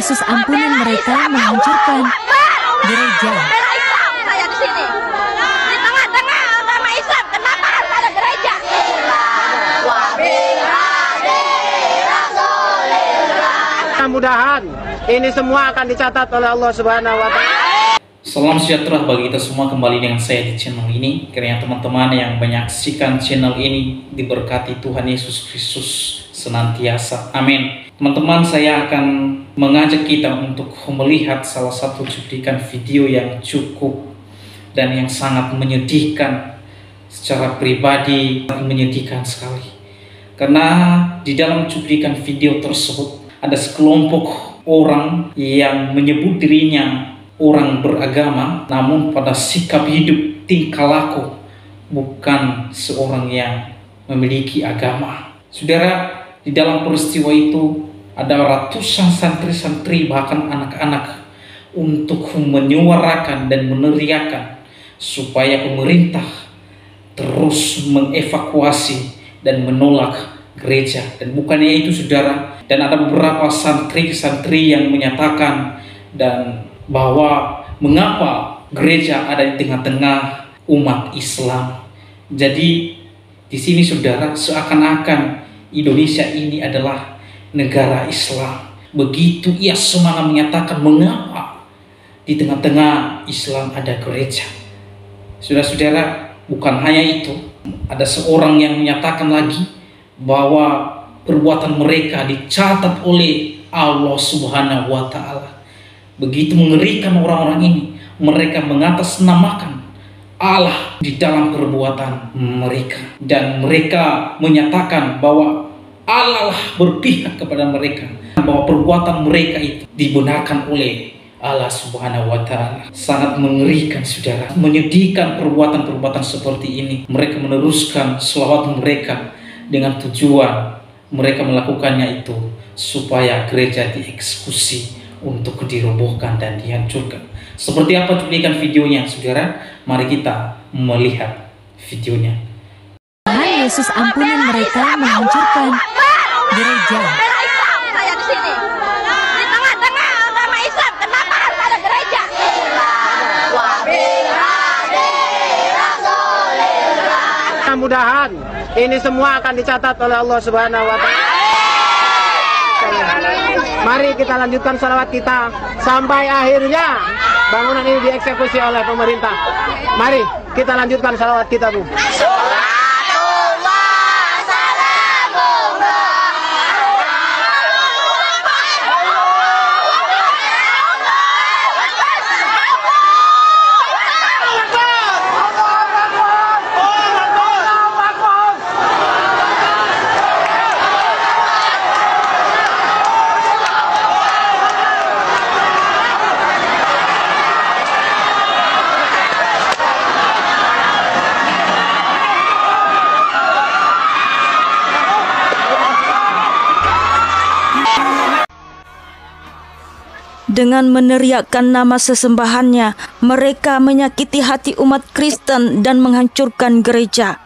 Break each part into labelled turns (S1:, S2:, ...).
S1: Yesus ampunin mereka menghancurkan gereja.
S2: Saya di sini di tengah-tengah agama Islam, kenapa harus ada gereja?
S3: Mudah-mudahan ini semua akan dicatat oleh Allah Subhanahu wa Ta'ala.
S4: Salam sejahtera bagi kita semua, kembali dengan saya di channel ini. Kiranya teman-teman yang menyaksikan channel ini diberkati Tuhan Yesus Kristus senantiasa. Amin. Teman-teman, saya akan mengajak kita untuk melihat salah satu cuplikan video yang cukup dan yang sangat menyedihkan. Secara pribadi menyedihkan sekali, karena di dalam cuplikan video tersebut ada sekelompok orang yang menyebut dirinya orang beragama, namun pada sikap hidup, tingkah laku bukan seorang yang memiliki agama. Saudara, di dalam peristiwa itu ada ratusan santri-santri, bahkan anak-anak, untuk menyuarakan dan meneriakan supaya pemerintah terus mengevakuasi dan menolak gereja. Dan bukannya itu, saudara, dan ada beberapa santri-santri yang menyatakan dan bahwa mengapa gereja ada di tengah-tengah umat Islam. Jadi di sini, saudara, seakan-akan Indonesia ini adalah negara Islam. Begitu ia semangat menyatakan mengapa di tengah-tengah Islam ada gereja. Saudara-saudara, bukan hanya itu, ada seorang yang menyatakan lagi bahwa perbuatan mereka dicatat oleh Allah Subhanahu wa Ta'ala. Begitu mengerikan orang-orang ini, mereka mengatasnamakan Allah di dalam perbuatan mereka, dan mereka menyatakan bahwa Allah lah berpihak kepada mereka, bahwa perbuatan mereka itu dibenarkan oleh Allah Subhanahu wa Ta'ala. Sangat mengerikan, saudara, menyedihkan perbuatan-perbuatan seperti ini. Mereka meneruskan selawat mereka dengan tujuan mereka melakukannya itu supaya gereja dieksekusi, untuk dirobohkan dan dihancurkan. Seperti apa cuplikan videonya, saudara? Mari kita melihat videonya.
S1: Tuhan Yesus ampunin mereka menghancurkan gereja.
S2: Saya di sini di tengah-tengah agama Islam, kenapa harus ada gereja?
S3: Mudah-mudahan ini semua akan dicatat oleh Allah Subhanahu wa Ta'ala. Mari kita lanjutkan salawat kita sampai akhirnya bangunan ini dieksekusi oleh pemerintah. Mari kita lanjutkan salawat kita, Bu.
S5: Dengan meneriakkan nama sesembahannya, mereka menyakiti hati umat Kristen dan menghancurkan gereja.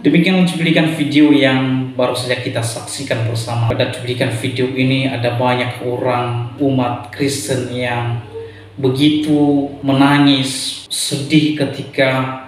S4: Demikian cuplikan video yang baru saja kita saksikan bersama. Pada cuplikan video ini ada banyak orang umat Kristen yang begitu menangis, sedih ketika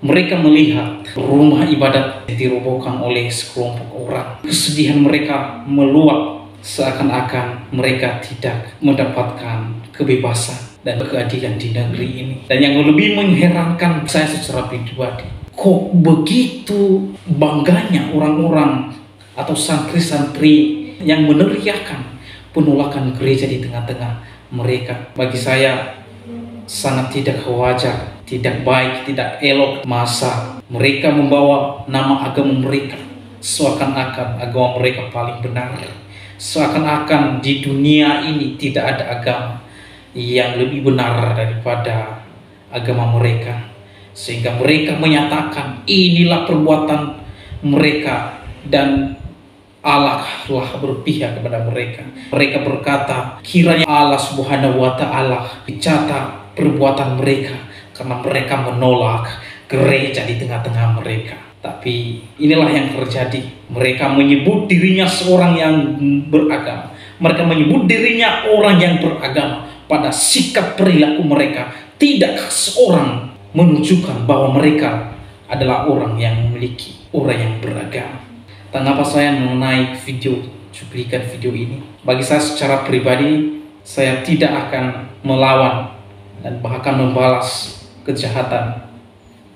S4: mereka melihat rumah ibadat dirobohkan oleh sekelompok orang. Kesedihan mereka meluap seakan-akan mereka tidak mendapatkan kebebasan dan keadilan di negeri ini. Dan yang lebih mengherankan saya secara pribadi, kok begitu bangganya orang-orang atau santri-santri yang meneriakan penolakan gereja di tengah-tengah mereka. Bagi saya sangat tidak wajar, tidak baik, tidak elok masa mereka membawa nama agama mereka seakan-akan agama mereka paling benar, seakan-akan di dunia ini tidak ada agama yang lebih benar daripada agama mereka, sehingga mereka menyatakan inilah perbuatan mereka dan Allah telah berpihak kepada mereka. Mereka berkata kiranya Allah Subhanahu wa Ta'ala mencatat perbuatan mereka karena mereka menolak gereja di tengah-tengah mereka. Tapi inilah yang terjadi. Mereka menyebut dirinya seorang yang beragama. Mereka menyebut dirinya orang yang beragama. Pada sikap perilaku mereka tidak seorang menunjukkan bahwa mereka adalah orang yang memiliki orang yang beragama. Tanggapan saya mengenai cuplikan video ini, bagi saya secara pribadi, saya tidak akan melawan dan bahkan membalas kejahatan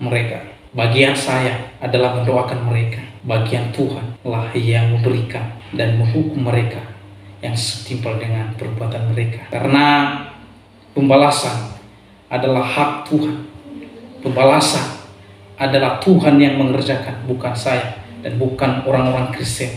S4: mereka. Bagian saya adalah mendoakan mereka. Bagian Tuhan lah yang memberikan dan menghukum mereka yang setimpal dengan perbuatan mereka. Karena pembalasan adalah hak Tuhan. Pembalasan adalah Tuhan yang mengerjakan, bukan saya dan bukan orang-orang Kristen.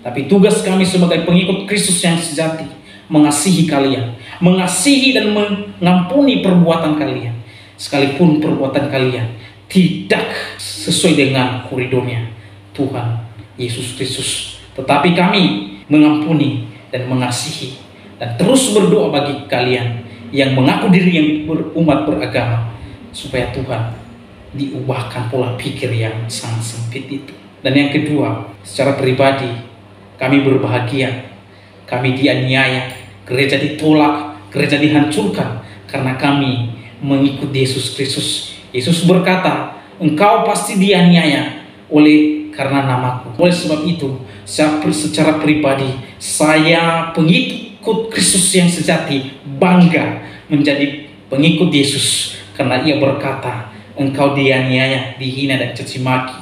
S4: Tapi tugas kami sebagai pengikut Kristus yang sejati, mengasihi kalian, mengasihi dan mengampuni perbuatan kalian, sekalipun perbuatan kalian tidak sesuai dengan koridornya Tuhan Yesus Kristus. Tetapi kami mengampuni dan mengasihi dan terus berdoa bagi kalian yang mengaku diri yang umat beragama, supaya Tuhan diubahkan pola pikir yang sangat sempit itu. Dan yang kedua, secara pribadi kami berbahagia, kami dianiaya, gereja ditolak, gereja dihancurkan karena kami mengikut Yesus Kristus. Yesus berkata, engkau pasti dianiaya oleh karena namaku. Oleh sebab itu, secara pribadi saya pengikut Kristus yang sejati bangga menjadi pengikut Yesus, karena ia berkata, engkau dianiaya, dihina dan caci maki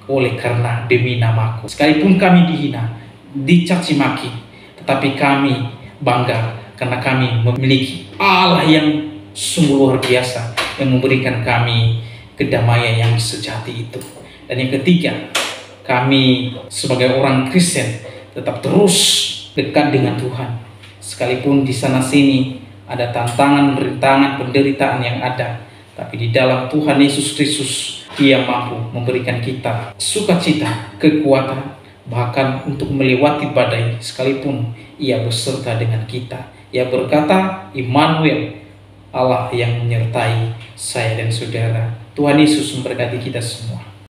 S4: oleh karena demi namaku. Sekalipun kami dihina, dicaci maki, tetapi kami bangga karena kami memiliki Allah yang sungguh luar biasa, yang memberikan kami kedamaian yang sejati itu. Dan yang ketiga, kami sebagai orang Kristen tetap terus dekat dengan Tuhan. Sekalipun di sana sini ada tantangan, rintangan, penderitaan yang ada, tapi di dalam Tuhan Yesus Kristus, Dia mampu memberikan kita sukacita, kekuatan, bahkan untuk melewati badai sekalipun Ia beserta dengan kita. Ia berkata, Immanuel, Allah yang menyertai saya dan saudara. Tuhan Yesus memberkati kita semua.